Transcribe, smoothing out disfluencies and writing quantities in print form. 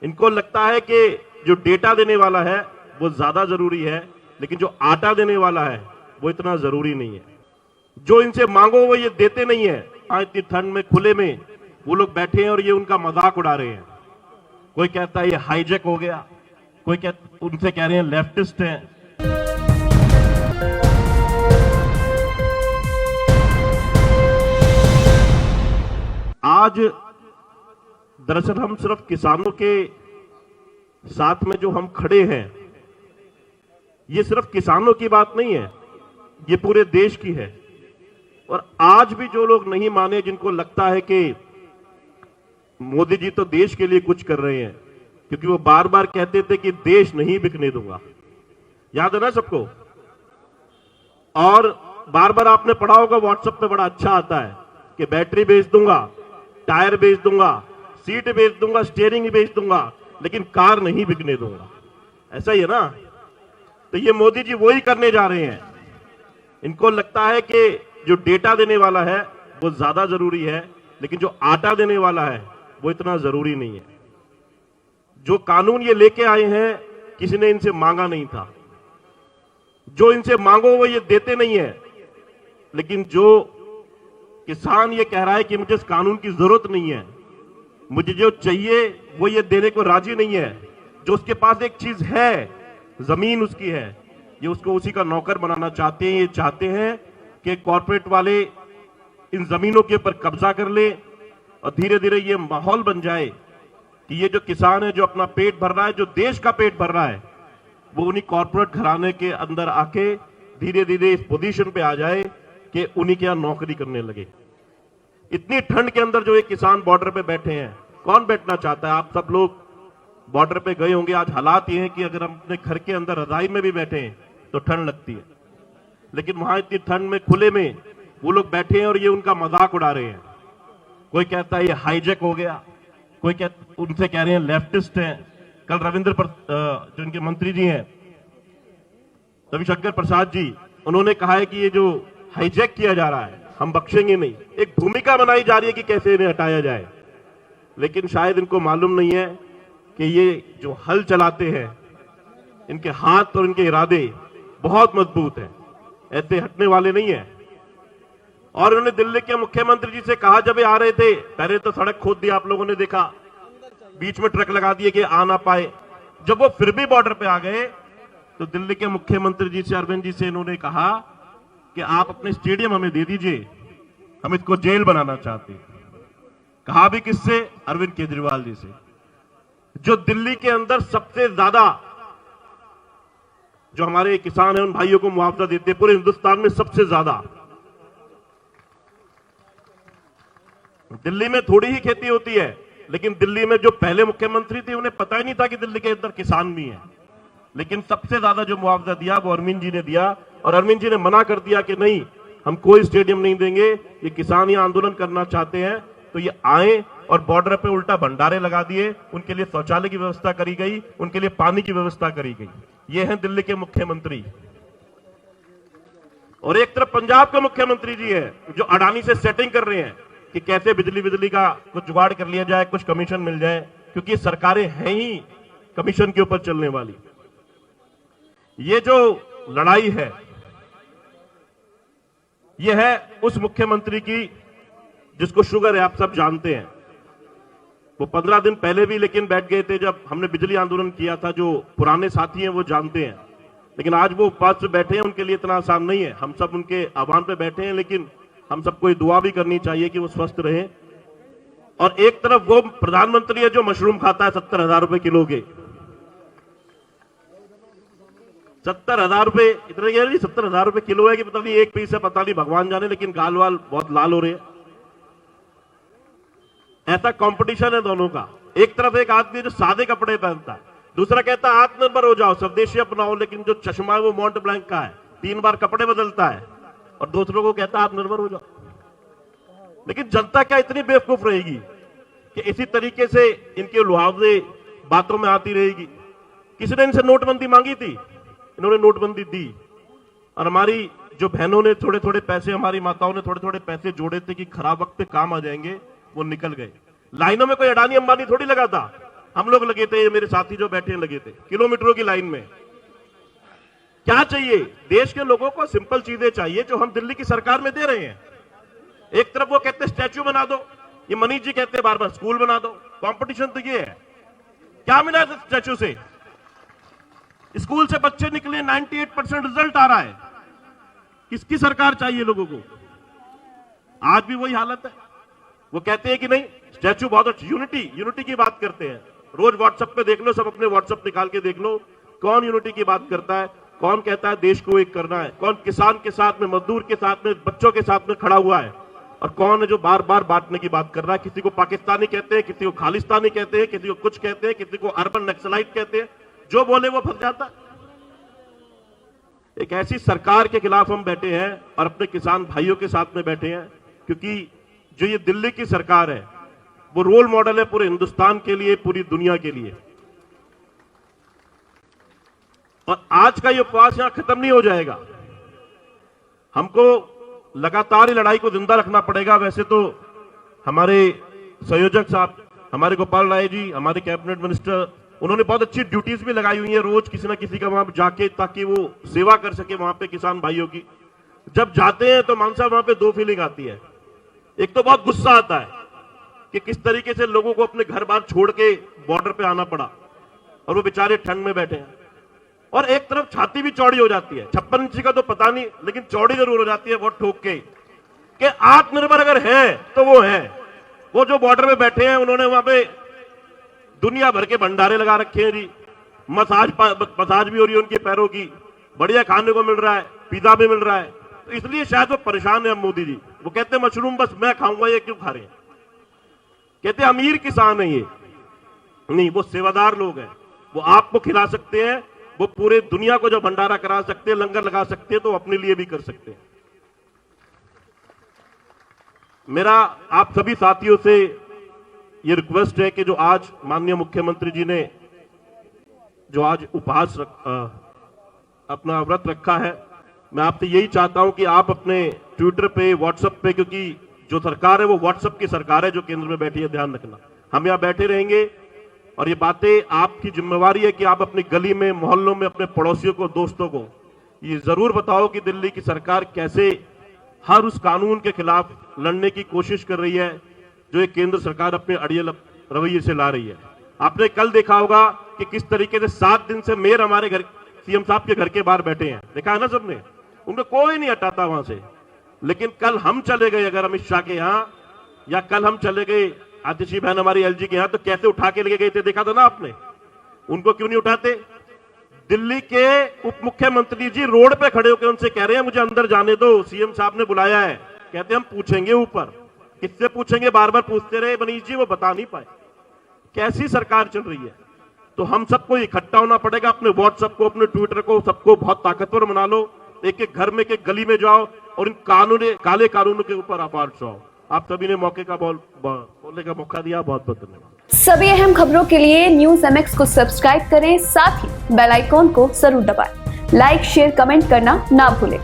इनको लगता है कि जो डेटा देने वाला है वो ज्यादा जरूरी है, लेकिन जो आटा देने वाला है वो इतना जरूरी नहीं है। जो इनसे मांगो वो ये देते नहीं है। इतनी ठंड में खुले में वो लोग बैठे हैं और ये उनका मजाक उड़ा रहे हैं। कोई कहता है ये हाईजैक हो गया, कोई उनसे कह रहे हैं लेफ्टिस्ट हैं। आज दरअसल हम सिर्फ किसानों के साथ में जो हम खड़े हैं, ये सिर्फ किसानों की बात नहीं है, ये पूरे देश की है। और आज भी जो लोग नहीं माने, जिनको लगता है कि मोदी जी तो देश के लिए कुछ कर रहे हैं, क्योंकि वो बार बार कहते थे कि देश नहीं बिकने दूंगा, याद है ना सबको। और बार बार आपने पढ़ा होगा, व्हाट्सएप पे बड़ा अच्छा आता है कि बैटरी बेच दूंगा, टायर बेच दूंगा, सीट बेच दूंगा, स्टीयरिंग बेच दूंगा, लेकिन कार नहीं बिकने दूंगा। ऐसा ही है ना। तो ये मोदी जी वही करने जा रहे हैं। इनको लगता है कि जो डेटा देने वाला है वो ज्यादा जरूरी है, लेकिन जो आटा देने वाला है वो इतना जरूरी नहीं है। जो कानून ये लेके आए हैं, किसी ने इनसे मांगा नहीं था। जो इनसे मांगो वो ये देते नहीं है, लेकिन जो किसान ये कह रहा है कि मुझे इस कानून की जरूरत नहीं है, मुझे जो चाहिए वो ये देने को राजी नहीं है। जो उसके पास एक चीज है, जमीन उसकी है, ये उसको उसी का नौकर बनाना चाहते हैं। ये चाहते हैं कि कॉर्पोरेट वाले इन जमीनों के ऊपर कब्जा कर ले और धीरे धीरे ये माहौल बन जाए कि ये जो किसान है, जो अपना पेट भर रहा है, जो देश का पेट भर रहा है, वो उन्हीं कॉर्पोरेट घराने के अंदर आके धीरे धीरे इस पोजीशन पे आ जाए कि उन्हीं के यहां नौकरी करने लगे। इतनी ठंड के अंदर जो ये किसान बॉर्डर पे बैठे हैं, कौन बैठना चाहता है? आप सब लोग बॉर्डर पे गए होंगे। आज हालात ये हैं कि अगर हम अपने घर के अंदर रजाई में भी बैठे हैं तो ठंड लगती है, लेकिन वहां इतनी ठंड में खुले में वो लोग बैठे हैं और ये उनका मजाक उड़ा रहे हैं। कोई कहता है ये हाईजैक हो गया, कोई उनसे कह रहे हैं लेफ्टिस्ट हैं। कल जो इनके मंत्री जी हैं, रविशंकर प्रसाद जी, उन्होंने कहा है कि ये जो हाईजैक किया जा रहा है हम बख्शेंगे नहीं। एक भूमिका बनाई जा रही है कि कैसे इन्हें हटाया जाए, लेकिन शायद इनको मालूम नहीं है कि ये जो हल चलाते हैं, इनके हाथ और इनके इरादे बहुत मजबूत हैं, ऐसे हटने वाले नहीं है। और उन्होंने दिल्ली के मुख्यमंत्री जी से कहा, जब ये आ रहे थे, पहले तो सड़क खोद दी, आप लोगों ने देखा, बीच में ट्रक लगा दिए कि आ ना पाए। जब वो फिर भी बॉर्डर पे आ गए तो दिल्ली के मुख्यमंत्री जी से, अरविंद जी से, इन्होंने कहा कि आप अपने स्टेडियम हमें दे दीजिए, हम इसको जेल बनाना चाहते हैं। कहा भी किससे? अरविंद केजरीवाल जी से, जो दिल्ली के अंदर सबसे ज्यादा जो हमारे किसान हैं उन भाइयों को मुआवजा देते हैं, पूरे हिंदुस्तान में सबसे ज्यादा। दिल्ली में थोड़ी ही खेती होती है, लेकिन दिल्ली में जो पहले मुख्यमंत्री थे उन्हें पता ही नहीं था कि दिल्ली के अंदर किसान भी हैं, लेकिन सबसे ज्यादा जो मुआवजा दिया वो अरविंद जी ने दिया। और अरविंद जी ने मना कर दिया कि नहीं, हम कोई स्टेडियम नहीं देंगे, ये किसान यहाँ आंदोलन करना चाहते हैं तो ये आए। और बॉर्डर पे उल्टा भंडारे लगा दिए, उनके लिए शौचालय की व्यवस्था करी गई, उनके लिए पानी की व्यवस्था करी गई। ये हैं दिल्ली के मुख्यमंत्री। और एक तरफ पंजाब के मुख्यमंत्री जी है जो अडानी से सेटिंग कर रहे हैं कि कैसे बिजली का कुछ जुगाड़ कर लिया जाए, कुछ कमीशन मिल जाए, क्योंकि सरकारें हैं ही कमीशन के ऊपर चलने वाली। ये जो लड़ाई है, ये है उस मुख्यमंत्री की जिसको शुगर है, आप सब जानते हैं। वो 15 दिन पहले भी लेकिन बैठ गए थे जब हमने बिजली आंदोलन किया था। जो पुराने साथी हैं वो जानते हैं, लेकिन आज वो उपवास पे बैठे हैं, उनके लिए इतना आसान नहीं है। हम सब उनके आह्वान पे बैठे हैं, लेकिन हम सबको दुआ भी करनी चाहिए कि वो स्वस्थ रहे। और एक तरफ वो प्रधानमंत्री है जो मशरूम खाता है 70,000 रुपए किलो के। 70,000 रुपए, इतने 70,000 रुपए किलो है कि पता नहीं एक पीस है, पता नहीं भगवान जाने, लेकिन गाल वाल बहुत लाल हो रहे हैं। ऐसा कंपटीशन है दोनों का। एक तरफ एक आदमी जो सादे कपड़े पहनता है, दूसरा कहता है आत्मनिर्भर हो जाओ, स्वदेशी अपनाओ, लेकिन जो चश्मा है वो मॉन्ट ब्लैंक का है, 3 बार कपड़े बदलता है, और दूसरों को कहता है आत्मनिर्भर हो जाओ। लेकिन जनता क्या इतनी बेवकूफ रहेगी कि इसी तरीके से इनके लुहावजे बातों में आती रहेगी? किसी ने इनसे नोटबंदी मांगी थी, इन्होंने नोटबंदी दी। और हमारी जो बहनों ने थोड़े थोड़े पैसे, हमारी माताओं ने थोड़े थोड़े पैसे जोड़े थे कि खराब वक्त पे काम आ जाएंगे, वो निकल गए। लाइनों में कोई अडानी अंबानी थोड़ी लगा था, हम लोग लगे थे, मेरे साथी जो बैठे हैं लगे थे किलोमीटरों की लाइन में। क्या चाहिए? देश के लोगों को सिंपल चीजें चाहिए जो हम दिल्ली की सरकार में दे रहे हैं। एक तरफ वो कहते हैं स्टैच्यू बना दो, ये मनीष जी कहते हैं बार बार स्कूल बना दो। कंपटीशन तो ये है। क्या मिला स्टैच्यू से? स्कूल से बच्चे निकले, 98% रिजल्ट आ रहा है। किसकी सरकार चाहिए लोगों को? आज भी वही हालत है। वो कहते हैं कि नहीं स्टैच्यू बहुत अच्छी, यूनिटी की बात करते हैं। रोज व्हाट्सएप पे देख लो, सब अपने व्हाट्सएप निकाल के देख लो, कौन यूनिटी की बात करता है, कौन कहता है देश को एक करना है, कौन किसान के साथ में, मजदूर के साथ में, बच्चों के साथ में खड़ा हुआ है, और कौन है जो बार बार बांटने की बात कर रहा है। किसी को पाकिस्तानी कहते हैं, किसी को खालिस्तानी कहते हैं, किसी को कुछ कहते हैं, किसी को अर्बन नक्सलाइट कहते हैं। जो बोले वो फंस जाता। एक ऐसी सरकार के खिलाफ हम बैठे हैं और अपने किसान भाइयों के साथ में बैठे हैं, क्योंकि जो ये दिल्ली की सरकार है वो रोल मॉडल है पूरे हिंदुस्तान के लिए, पूरी दुनिया के लिए। और आज का ये उपवास यहां खत्म नहीं हो जाएगा। हमको लगातार ये लड़ाई को जिंदा रखना पड़ेगा। वैसे तो हमारे संयोजक साहब, हमारे गोपाल राय जी, हमारे कैबिनेट मिनिस्टर, उन्होंने बहुत अच्छी ड्यूटीज भी लगाई हुई है रोज किसी ना किसी का वहां जाके, ताकि वो सेवा कर सके वहां पे किसान भाइयों की। जब जाते हैं तो मान साहब वहां पे दो फीलिंग आती है। एक तो बहुत गुस्सा आता है कि किस तरीके से लोगों को अपने घर बार छोड़ के बॉर्डर पे आना पड़ा और वो बेचारे ठंड में बैठे हैं। और एक तरफ छाती भी चौड़ी हो जाती है, 56 इंची का तो पता नहीं, लेकिन चौड़ी जरूर हो जाती है बहुत ठोक के, कि आत्मनिर्भर अगर है तो वो है। वो जो बॉर्डर में बैठे हैं उन्होंने वहां पे दुनिया भर के भंडारे लगा रखे हैं जी, मसाज भी हो रही है उनके पैरों की, बढ़िया खाने को मिल रहा है, पिज्जा भी मिल रहा है। तो इसलिए शायद वो परेशान है मोदी जी। वो कहते हैं मशरूम बस मैं खाऊंगा, ये क्यों खा रहे हैं? कहते हैं अमीर किसान है ये। नहीं, वो सेवादार लोग हैं, वो आपको खिला सकते हैं, वो पूरे दुनिया को जो भंडारा करा सकते हैं, लंगर लगा सकते हैं, तो अपने लिए भी कर सकते हैं। मेरा आप सभी साथियों से ये रिक्वेस्ट है कि जो आज माननीय मुख्यमंत्री जी ने जो आज उपवास अपना व्रत रखा है, मैं आपसे यही चाहता हूं कि आप अपने ट्विटर पे, व्हाट्सएप पे, क्योंकि जो सरकार है वो व्हाट्सएप की सरकार है जो केंद्र में बैठी है, ध्यान रखना। हम यहां बैठे रहेंगे और ये बातें आपकी जिम्मेवारी है कि आप अपनी गली में, मोहल्लों में, अपने पड़ोसियों को, दोस्तों को ये जरूर बताओ कि दिल्ली की सरकार कैसे हर उस कानून के खिलाफ लड़ने की कोशिश कर रही है जो एक केंद्र सरकार अपने अड़ियल रवैये से ला रही है। आपने कल देखा होगा कि किस तरीके से 7 दिन से मेयर हमारे घर, सीएम साहब के घर के बाहर बैठे हैं, देखा है ना सबने, उनको कोई नहीं हटाता वहां से। लेकिन कल हम चले गए अगर अमित शाह के यहाँ, या कल हम चले गए आतिशी बहन हमारी एलजी के यहाँ, तो कैसे उठा के लेके गए थे, देखा था ना आपने। उनको क्यों नहीं उठाते? दिल्ली के उप मुख्यमंत्री जी रोड पे खड़े होकर उनसे कह रहे हैं मुझे अंदर जाने दो, सीएम साहब ने बुलाया है। कहते हम पूछेंगे ऊपर। किससे पूछेंगे? बार बार पूछते रहे मनीष जी, वो बता नहीं पाए। कैसी सरकार चल रही है? तो हम सबको इकट्ठा होना पड़ेगा, अपने व्हाट्सएप को, अपने ट्विटर को, सबको बहुत ताकतवर बना लो। एक एक घर में, एक गली में जाओ और इन काले कानूनों के ऊपर आप आओ। आप सभी ने मौके का बोलने का मौका दिया, बहुत बहुत धन्यवाद। सभी अहम खबरों के लिए न्यूज़ MX को सब्सक्राइब करें, साथ ही बेल आइकॉन को जरूर दबाएं। लाइक, शेयर, कमेंट करना ना भूलें।